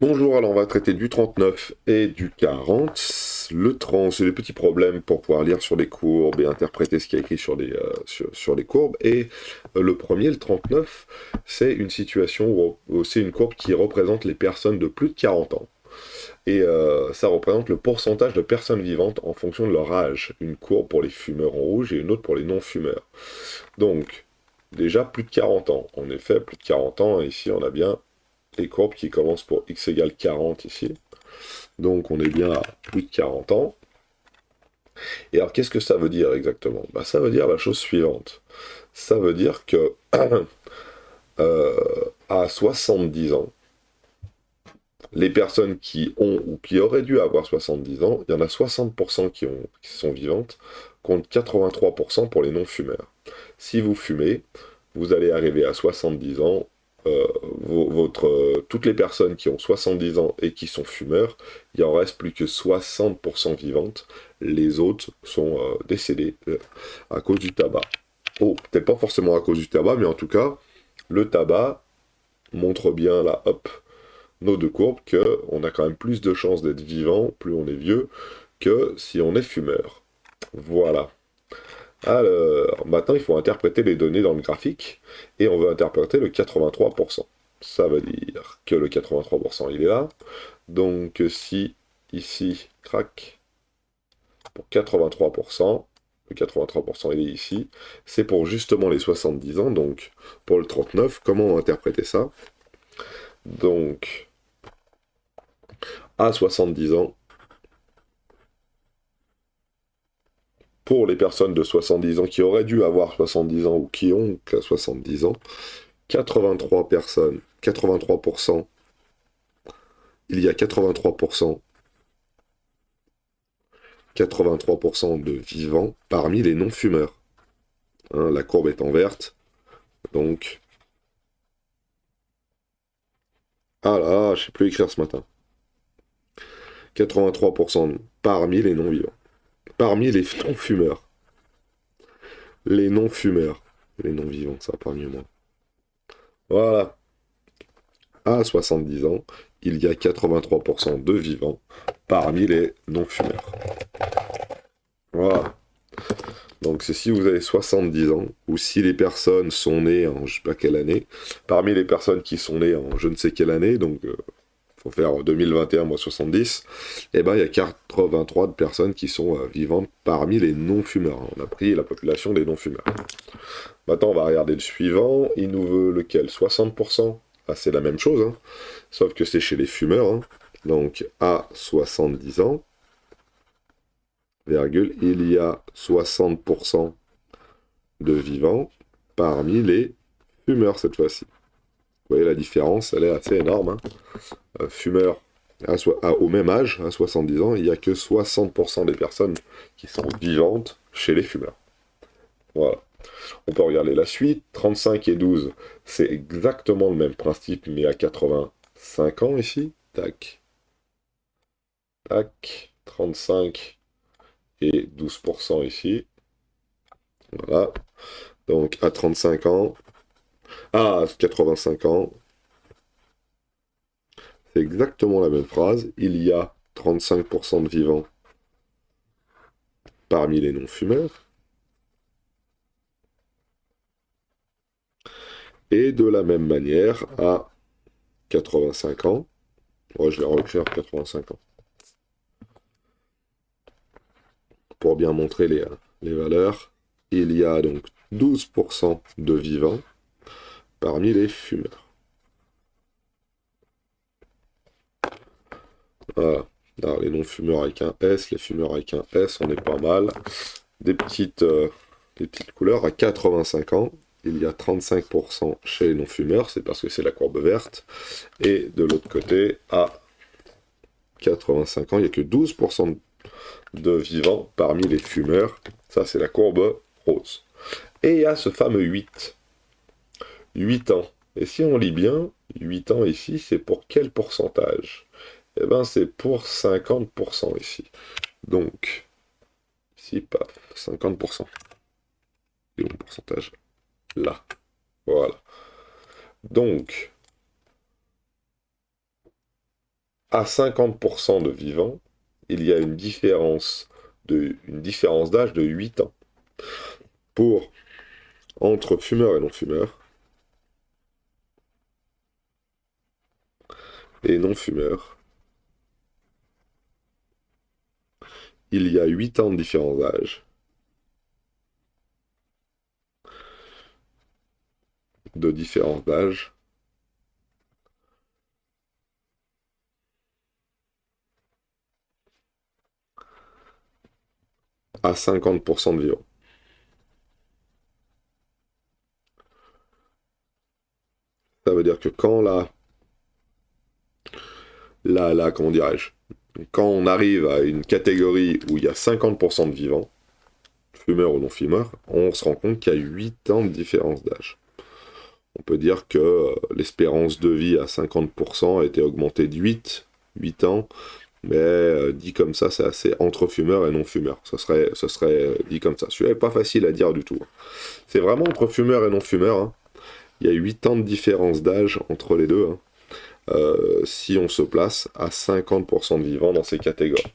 Bonjour, alors on va traiter du 39 et du 40. Le 30, c'est les petits problèmes pour pouvoir lire sur les courbes et interpréter ce qui est écrit sur les courbes. Et le premier, le 39, c'est une situation où c'est une courbe qui représente les personnes de plus de 40 ans. Et ça représente le pourcentage de personnes vivantes en fonction de leur âge. Une courbe pour les fumeurs en rouge et une autre pour les non-fumeurs. Donc, déjà plus de 40 ans. En effet, plus de 40 ans, ici on a bien les courbes qui commencent pour x égale 40 ici. Donc on est bien à plus de 40 ans. Et alors qu'est-ce que ça veut dire exactement? Ça veut dire la chose suivante. Ça veut dire que euh, à 70 ans, les personnes qui ont ou qui auraient dû avoir 70 ans, il y en a 60% qui sont vivantes, contre 83% pour les non-fumeurs. Si vous fumez, vous allez arriver à 70 ans, toutes les personnes qui ont 70 ans et qui sont fumeurs, il en reste plus que 60% vivantes. Les autres sont décédés à cause du tabac. Oh, peut-être pas forcément à cause du tabac, mais en tout cas, le tabac montre bien là, hop, nos deux courbes, qu'on a quand même plus de chances d'être vivant, plus on est vieux, que si on est fumeur. Voilà. Alors, maintenant, il faut interpréter les données dans le graphique, et on veut interpréter le 83%. Ça veut dire que le 83%, il est là. Donc, si ici, crac, pour 83%, le 83%, il est ici, c'est pour justement les 70 ans. Donc, pour le 39, comment interpréter ça? Donc, à 70 ans, pour les personnes de 70 ans qui auraient dû avoir 70 ans ou qui ont 70 ans, 83 personnes, 83%, il y a 83% de vivants parmi les non-fumeurs. Hein, la courbe est en verte, donc... Ah là, je sais plus écrire ce matin. 83% parmi les non-vivants. Parmi les non-fumeurs. Les non-fumeurs. Les non-vivants, ça va pas mieux moi. Voilà. À 70 ans, il y a 83% de vivants parmi les non-fumeurs. Voilà. Donc c'est si vous avez 70 ans, ou si les personnes sont nées en je sais pas quelle année, parmi les personnes qui sont nées en je ne sais quelle année, donc faut faire 2021 moins 70, et ben il y a 83 de personnes qui sont vivantes parmi les non-fumeurs. On a pris la population des non-fumeurs. Maintenant on va regarder le suivant, il nous veut lequel? 60%. Ah, c'est la même chose, hein, sauf que c'est chez les fumeurs. Hein. Donc à 70 ans, virgule, il y a 60% de vivants parmi les fumeurs cette fois-ci. Vous voyez la différence, elle est assez énorme. Hein. Fumeurs au même âge, à 70 ans, il n'y a que 60% des personnes qui sont vivantes chez les fumeurs. Voilà. On peut regarder la suite. 35 et 12, c'est exactement le même principe, mais à 85 ans ici. Tac, tac. 35 et 12% ici. Voilà. Donc à 35 ans, à 85 ans, c'est exactement la même phrase. Il y a 35% de vivants parmi les non-fumeurs. Et de la même manière, à 85 ans, je vais réécrire 85 ans, pour bien montrer les valeurs, il y a donc 12% de vivants parmi les fumeurs. Voilà. Alors, les non-fumeurs avec un S, les fumeurs avec un S, on est pas mal. Des petites couleurs. À 85 ans, il y a 35% chez les non-fumeurs, c'est parce que c'est la courbe verte. Et de l'autre côté, à 85 ans, il n'y a que 12% de vivants parmi les fumeurs. Ça, c'est la courbe rose. Et il y a ce fameux 8. 8 ans. Et si on lit bien, 8 ans ici, c'est pour quel pourcentage? Eh bien, c'est pour 50% ici. Donc, ici, paf, 50%. Et mon pourcentage? Là. Voilà. Donc, à 50% de vivants, il y a une différence d'âge de 8 ans. Entre fumeurs et non-fumeurs, et non-fumeurs, il y a 8 ans de différence d'âge. De différence d'âge. À 50% de vivants. Ça veut dire que quand comment dirais-je, quand on arrive à une catégorie où il y a 50% de vivants, fumeurs ou non-fumeurs, on se rend compte qu'il y a 8 ans de différence d'âge. On peut dire que l'espérance de vie à 50% a été augmentée de 8 ans, mais dit comme ça, c'est assez entre fumeurs et non-fumeurs. Ça serait dit comme ça. Celui-là n'est pas facile à dire du tout. C'est vraiment entre fumeurs et non-fumeurs. Hein. Il y a 8 ans de différence d'âge entre les deux. Hein. Si on se place à 50% de vivants dans ces catégories.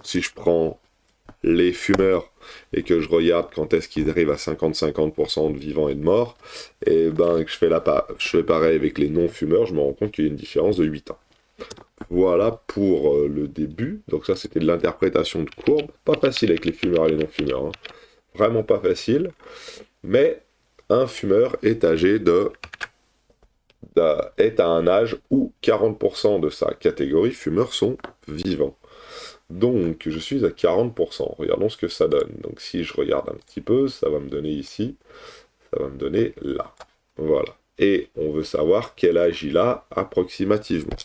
Si je prends les fumeurs et que je regarde quand est-ce qu'ils arrivent à 50-50% de vivants et de morts, et ben que je fais pareil avec les non-fumeurs, je me rends compte qu'il y a une différence de 8 ans. Voilà pour le début. Donc ça, c'était de l'interprétation de courbe. Pas facile avec les fumeurs et les non-fumeurs. Hein. Vraiment pas facile. Mais un fumeur est est à un âge où 40% de sa catégorie fumeurs sont vivants. Donc, je suis à 40%. Regardons ce que ça donne. Donc, si je regarde un petit peu, ça va me donner ici, ça va me donner là. Voilà. Et on veut savoir quel âge il a approximativement.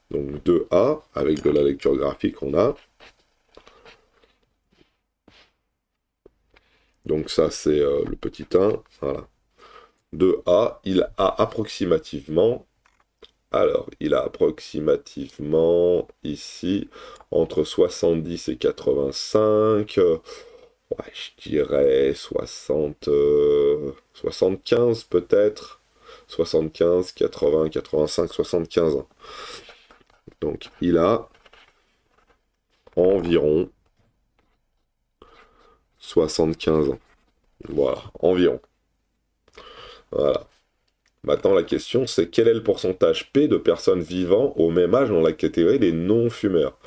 Donc, 2A, avec de la lecture graphique, on a. Donc, ça, c'est le petit 1. Voilà. 2A, il a approximativement. Alors, il a approximativement ici entre 70 et 85. Ouais, je dirais 75 peut-être. 75, 80, 85, 75 ans. Donc il a environ 75 ans. Voilà, environ. Voilà. Maintenant la question c'est quel est le pourcentage P de personnes vivant au même âge dans la catégorie des non-fumeurs.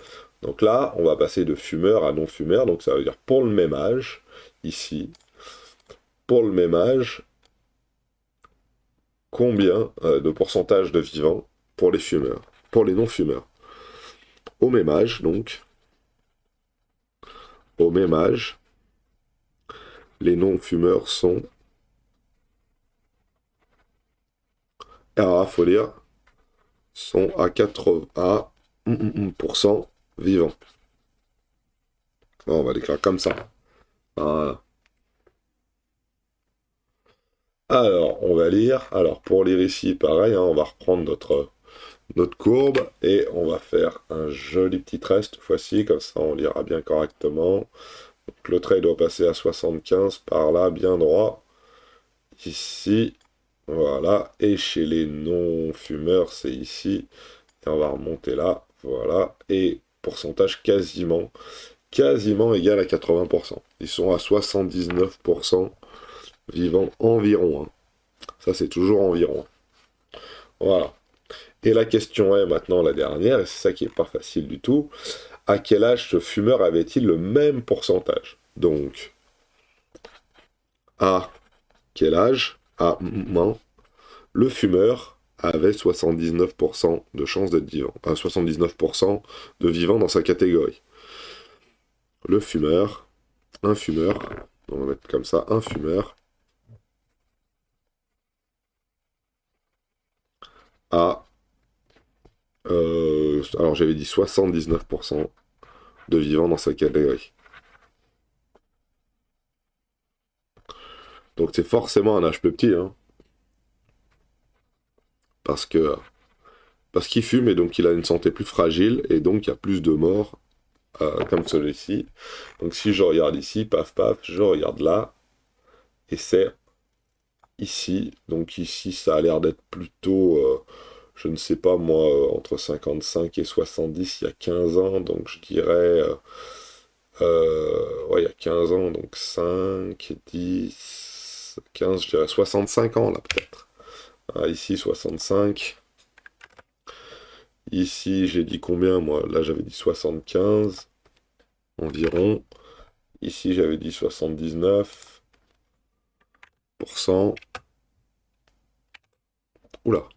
Donc là, on va passer de fumeurs à non-fumeurs. Donc ça veut dire pour le même âge, ici, pour le même âge, combien de pourcentage de vivants pour les fumeurs, pour les non-fumeurs. Au même âge, donc, au même âge, les non-fumeurs sont, alors, faut dire, sont à 80% vivants. On va l'écrire comme ça. Voilà. Alors, on va lire. Alors, pour lire ici, pareil, hein, on va reprendre notre courbe et on va faire un joli petit trait cette fois-ci, comme ça on lira bien correctement. Donc, le trait doit passer à 75 par là, bien droit. Ici, voilà. Et chez les non-fumeurs, c'est ici. Et on va remonter là, voilà. Et pourcentage quasiment égal à 80%. Ils sont à 79% vivants environ. Hein. Ça, c'est toujours environ. Voilà. Et la question est maintenant la dernière, et c'est ça qui n'est pas facile du tout. À quel âge ce fumeur avait-il le même pourcentage? Donc, à quel âge, le fumeur avait 79% de chances d'être vivant. 79% de vivants dans sa catégorie. Le fumeur, un fumeur, on va mettre comme ça, un fumeur, a, alors j'avais dit 79% de vivants dans sa catégorie. Donc c'est forcément un âge plus petit, hein, parce qu'il fume et donc il a une santé plus fragile et donc il y a plus de morts comme celui-ci. Donc si je regarde ici, paf paf, je regarde là, et c'est ici. Donc ici ça a l'air d'être plutôt je ne sais pas moi, entre 55 et 70, il y a 15 ans, donc je dirais, ouais, il y a 15 ans, donc 5, 10, 15, je dirais 65 ans là peut-être. Ah, ici 65, ici j'ai dit combien moi? Là j'avais dit 75 environ, ici j'avais dit 79%. Oula,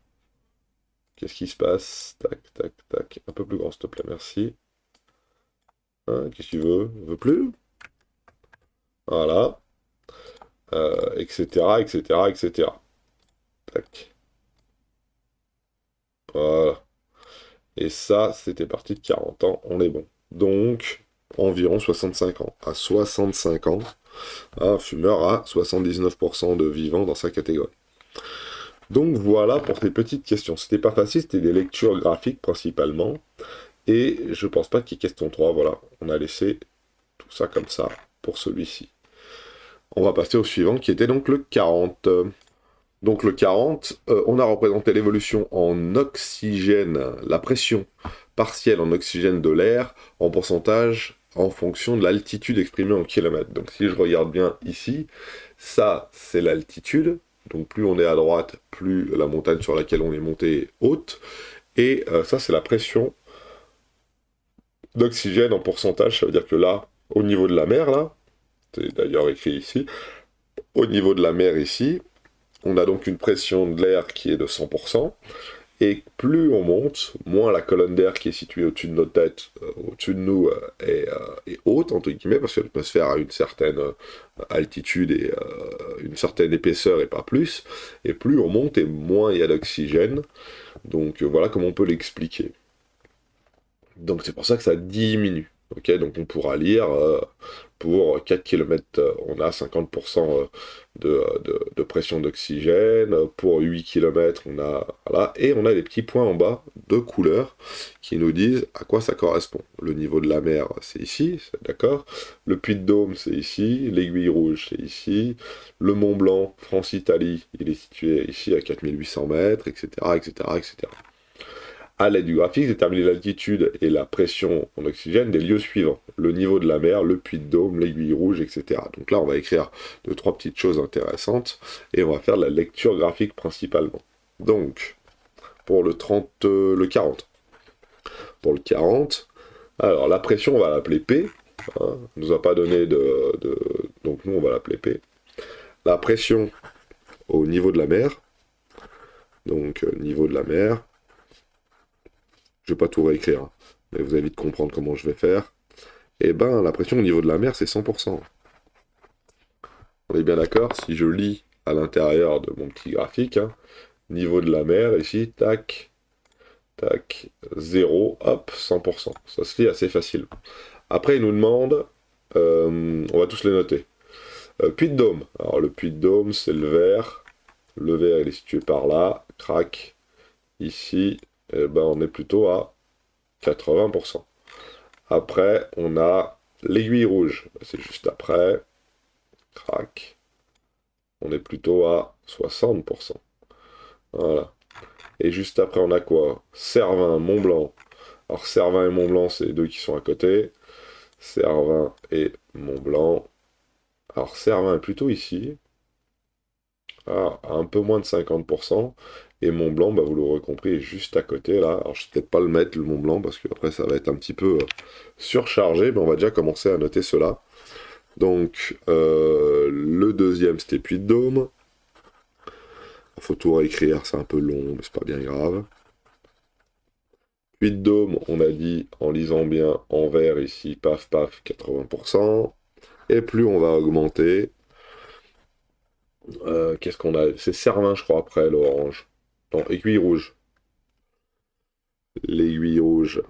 qu'est-ce qui se passe? Tac, tac, tac, un peu plus grand s'il te plaît, merci. Hein, qu'est-ce que tu veux? Veux plus? Voilà, etc., etc., etc. Tac, voilà. Et ça, c'était parti de 40 ans, on est bon. Donc, environ 65 ans. À 65 ans, un fumeur a 79% de vivants dans sa catégorie. Donc voilà pour ces petites questions. C'était pas facile, c'était des lectures graphiques principalement. Et je pense pas qu'il y ait question 3, voilà. On a laissé tout ça comme ça pour celui-ci. On va passer au suivant qui était donc le 40. Donc le 40, on a représenté l'évolution en oxygène, la pression partielle en oxygène de l'air, en pourcentage en fonction de l'altitude exprimée en kilomètres. Donc si je regarde bien ici, ça c'est l'altitude, donc plus on est à droite, plus la montagne sur laquelle on est monté est haute, et ça c'est la pression d'oxygène en pourcentage, ça veut dire que là, au niveau de la mer, là, c'est d'ailleurs écrit ici, au niveau de la mer ici, on a donc une pression de l'air qui est de 100%, et plus on monte, moins la colonne d'air qui est située au-dessus de nos têtes, au-dessus de nous, est haute, entre guillemets, parce que l'atmosphère a une certaine altitude et une certaine épaisseur et pas plus, et plus on monte et moins il y a d'oxygène. Donc voilà comment on peut l'expliquer. Donc c'est pour ça que ça diminue. Ok, donc on pourra lire pour 4 km, on a 50% de pression d'oxygène. Pour 8 km, on a. Voilà, et on a les petits points en bas de couleur qui nous disent à quoi ça correspond. Le niveau de la mer, c'est ici, d'accord. Le Puy de Dôme, c'est ici. L'Aiguille Rouge, c'est ici. Le Mont Blanc, France-Italie, il est situé ici à 4800 mètres, etc., etc., etc. À l'aide du graphique, déterminer l'altitude et la pression en oxygène des lieux suivants. Le niveau de la mer, le puits de Dôme, l'aiguille rouge, etc. Donc là, on va écrire deux, trois petites choses intéressantes et on va faire de la lecture graphique principalement. Donc, pour le 30, le 40. Pour le 40, alors la pression, on va l'appeler P. Hein, on nous a pas donné donc nous, on va l'appeler P. La pression au niveau de la mer. Donc, niveau de la mer. Je vais pas tout réécrire, hein, mais vous allez vite comprendre comment je vais faire. Et ben, la pression au niveau de la mer, c'est 100%. On est bien d'accord? Si je lis à l'intérieur de mon petit graphique, hein, niveau de la mer, ici, tac, tac, 0, hop, 100%. Ça se lit assez facilement. Après, il nous demande, on va tous les noter. Puy de Dôme. Alors, le Puy de Dôme, c'est le vert. Le vert, il est situé par là. Crac. Ici, eh ben, on est plutôt à 80%. Après, on a l'aiguille rouge. C'est juste après. Crac. On est plutôt à 60%. Voilà. Et juste après, on a quoi? Cervin, Mont-Blanc. Alors, Cervin et Mont-Blanc, c'est les deux qui sont à côté. Cervin et Mont-Blanc. Alors, Cervin est plutôt ici. À un peu moins de 50%. Et Mont-Blanc, bah, vous l'aurez compris, est juste à côté, là. Alors, je vais peut-être pas le mettre, le Mont-Blanc, parce qu'après, ça va être un petit peu surchargé. Mais on va déjà commencer à noter cela. Donc, le deuxième, c'était Puy de Dôme. Il faut tout réécrire, c'est un peu long, mais c'est pas bien grave. Puy de Dôme, on a dit, en lisant bien, en vert ici, paf, paf, 80%. Et plus on va augmenter, qu'est-ce qu'on a? C'est Cervin, je crois, après, l'orange. Non, aiguille rouge. L'aiguille rouge.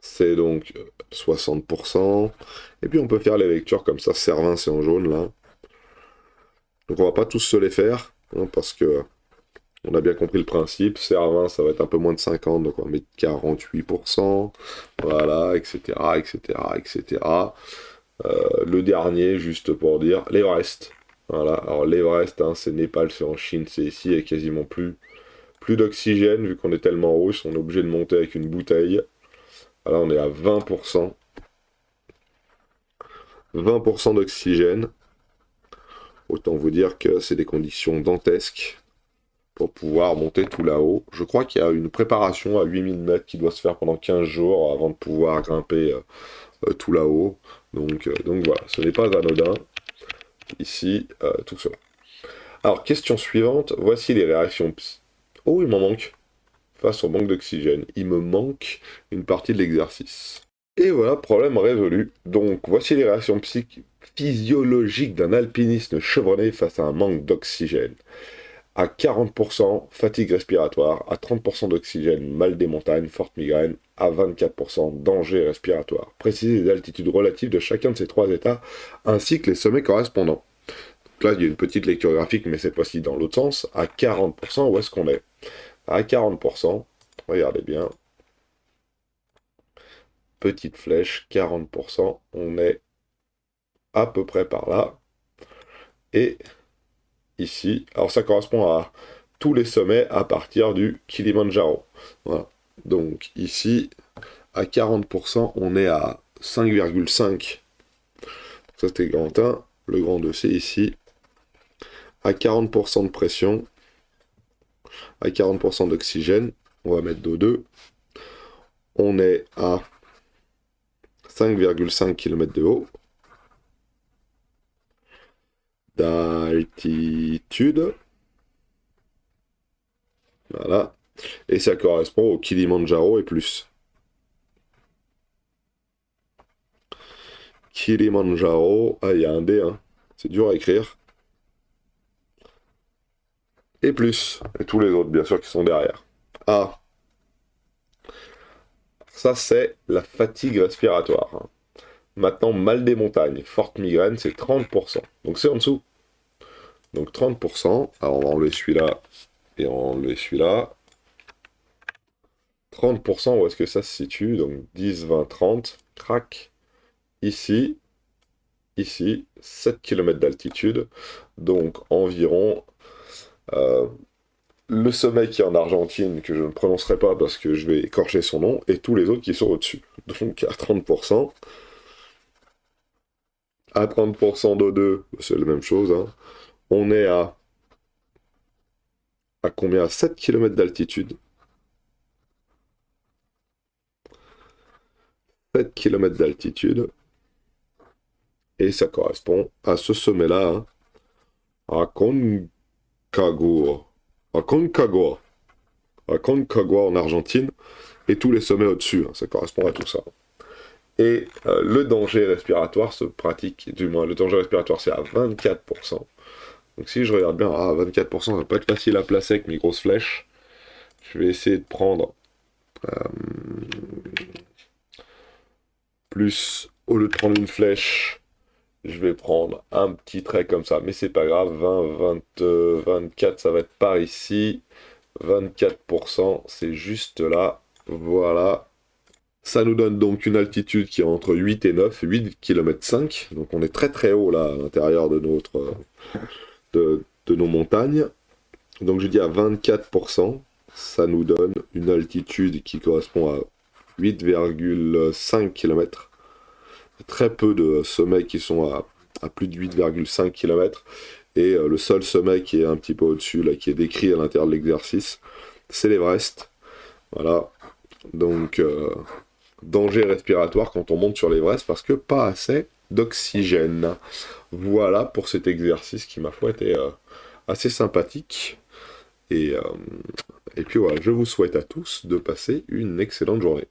C'est donc 60%. Et puis on peut faire les lectures comme ça. Cervin, c'est en jaune, là. Donc on va pas tous se les faire, hein, parce que on a bien compris le principe. Cervin, ça va être un peu moins de 50, donc on va mettre 48%. Voilà, etc., etc., etc. Le dernier, juste pour dire, l'Everest. Voilà, alors l'Everest, hein, c'est Népal, c'est en Chine, c'est ici, il n'y a quasiment plus d'oxygène, vu qu'on est tellement russe, on est obligé de monter avec une bouteille. Là, on est à 20%. 20% d'oxygène. Autant vous dire que c'est des conditions dantesques pour pouvoir monter tout là-haut. Je crois qu'il y a une préparation à 8000 mètres qui doit se faire pendant 15 jours avant de pouvoir grimper tout là-haut. Donc voilà, ce n'est pas anodin ici, tout cela. Alors, question suivante, voici les réactions. Oh, il m'en manque. Face au manque d'oxygène, il me manque une partie de l'exercice. Et voilà, problème résolu. Donc, voici les réactions physiologiques d'un alpiniste chevronné face à un manque d'oxygène. À 40%, fatigue respiratoire. À 30% d'oxygène, mal des montagnes, forte migraine. À 24%, danger respiratoire. Précisez les altitudes relatives de chacun de ces trois états, ainsi que les sommets correspondants. Donc là, il y a une petite lecture graphique, mais cette fois-ci dans l'autre sens. À 40%, où est-ce qu'on est? À 40%, regardez bien. Petite flèche, 40%, on est à peu près par là. Et ici, alors ça correspond à tous les sommets à partir du Kilimandjaro. Voilà. Donc ici, à 40%, on est à 5,5. Ça c'était grand 1. Le grand 2 c'est ici. À 40% de pression, à 40% d'oxygène, on va mettre d'O2. On est à 5,5 km de haut. D'altitude. Voilà. Et ça correspond au Kilimandjaro et plus. Kilimandjaro, ah il y a un D, hein. C'est dur à écrire. Et plus. Et tous les autres, bien sûr, qui sont derrière. Ah. Ça, c'est la fatigue respiratoire, hein. Maintenant, mal des montagnes, forte migraine, c'est 30%. Donc c'est en dessous. Donc 30%. Alors on va enlever celui-là et on va enlever celui-là. 30%, où est-ce que ça se situe? Donc 10, 20, 30. Crac. Ici. Ici. 7 km d'altitude. Donc environ... le sommet qui est en Argentine, que je ne prononcerai pas parce que je vais écorcher son nom, et tous les autres qui sont au-dessus. Donc à 30%. À 30% d'O2, c'est la même chose, hein. On est à combien? À 7 km d'altitude. 7 km d'altitude. Et ça correspond à ce sommet-là, hein, à Concagua. À Concagua. À Concagua en Argentine. Et tous les sommets au-dessus, hein, ça correspond à tout ça. Et le danger respiratoire se pratique, du moins le danger respiratoire c'est à 24%. Donc si je regarde bien, 24%, ça va pas être facile à placer avec mes grosses flèches. Je vais essayer de prendre plus, au lieu de prendre une flèche, je vais prendre un petit trait comme ça, mais c'est pas grave, 20, 20, 24, ça va être par ici, 24%, c'est juste là, voilà. Ça nous donne donc une altitude qui est entre 8 et 9, 8 km 5, donc on est très très haut là, à l'intérieur de de nos montagnes. Donc je dis à 24%, ça nous donne une altitude qui correspond à 8,5 km. Très peu de sommets qui sont à plus de 8,5 km. Et le seul sommet qui est un petit peu au-dessus, là, qui est décrit à l'intérieur de l'exercice, c'est l'Everest. Voilà. Donc, danger respiratoire quand on monte sur l'Everest parce que pas assez d'oxygène. Voilà pour cet exercice qui, ma foi, était assez sympathique. Et puis voilà, je vous souhaite à tous de passer une excellente journée.